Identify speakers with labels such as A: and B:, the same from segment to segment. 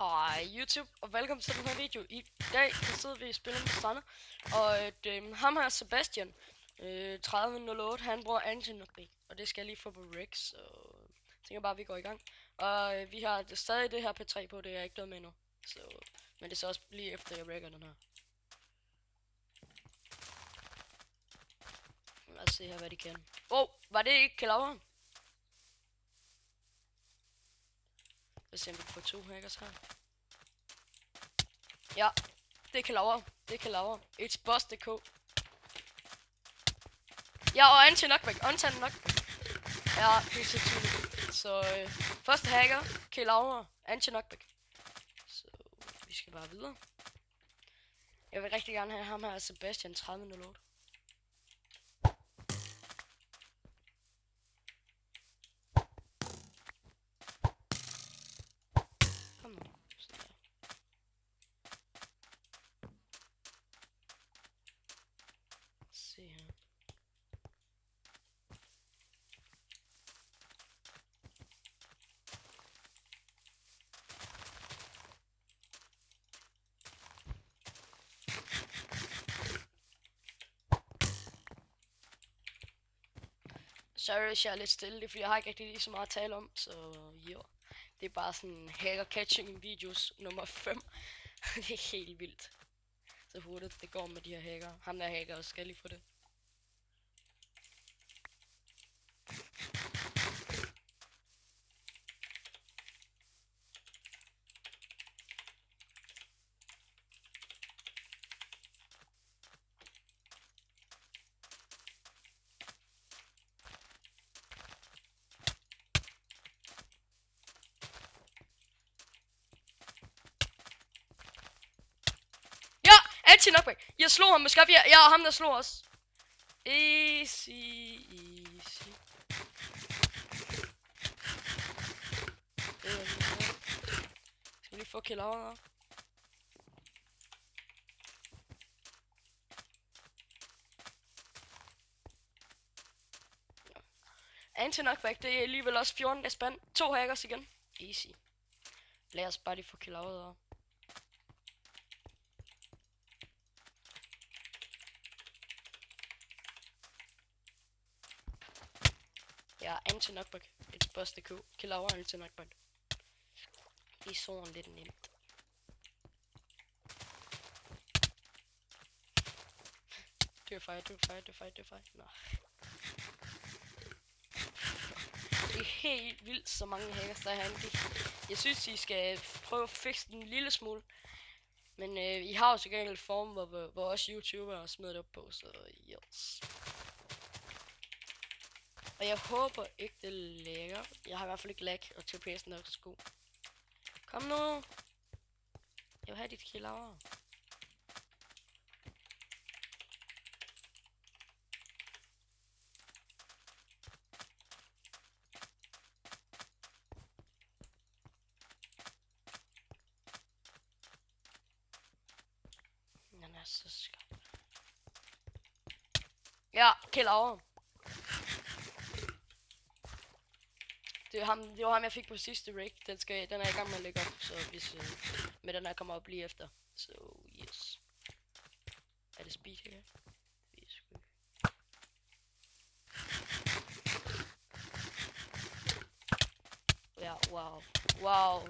A: Hej YouTube, og velkommen til den her video. I dag sidder vi i spillet på strandet, og ham her Sebastian 3008, han bruger anti-knockback, og det skal jeg lige få på Rex, så jeg tænker bare, at vi går i gang. Og vi har stadig det her P3 på, det er jeg ikke død med endnu, så, men det er så også lige efter jeg rækker den her. Lad os se her, hvad de kan. Var det ikke Kelaver? Lad os se, om vi kan få 2 hackers her. Ja, det kan lave. Det kan lave. It's boss.dk. Ja, og anti-knockback. Anti-knockback. Ja, det er så tydeligt. Så første hacker, kan lave anti-knockback. Så vi skal bare videre. Jeg vil rigtig gerne have ham her, Sebastian 3008. Kom nu. Se her. Sorry, hvis jeg er lidt stille, fordi jeg har ikke rigtig lige så meget at tale om, så jo. Det er bare sådan hacker catching videos nummer 5. Det er helt vildt. Så hurtigt det går med de her hacker. Ham der hacker skal lige få det. Anti-knockback. Jeg slog ham med skab. Ja, og ham der slog os. Easy, easy. Skal vi lige få killeren? Anti-knockback, det er alligevel også 14 spand. 2 hackers igen. Easy. Lad os bare lige få killeren. Ja, anti-knockback. It's boss.dk. Killauer anti-knockback. Det er sådan lidt nemt. Det er fire. Nå. Det er helt vildt, så mange hackers der er herinde. Jeg synes, I skal prøve at fikse den en lille smule. Men I har jo så gengæld form, hvor også YouTubere smider det op på, så yes. Og jeg håber ikke, det lægger. Jeg har i hvert fald ikke lag, og TPS'en er også god. Kom nu! Jeg vil have dit killauer. Den er så skarp. Ja, killauer. Det var ham jeg fik på sidste rig. Den er i gang med at lægge op, så hvis med den her kommer op lige efter. Så yes. Er det speed her? Det er sgu. Ja, wow.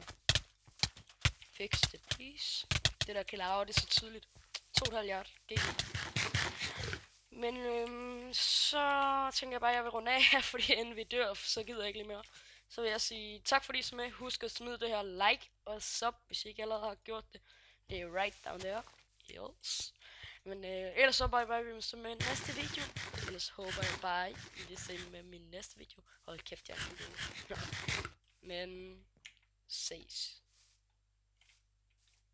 A: Fix it please. Det der killauer, det er så tydeligt. 2,5 yard. Men så tænker jeg bare, at jeg vil runde af her, fordi inden vi dør, så gider jeg ikke lige mere. Så vil jeg sige tak fordi I så med. Husk at smide det her like og sub, hvis I ikke allerede har gjort det. Det er right down there. Yes. Men ellers så bye vi så med næste video. Ellers håber jeg bare, I vil se med min næste video. Hold kæft, jeg er Men ses.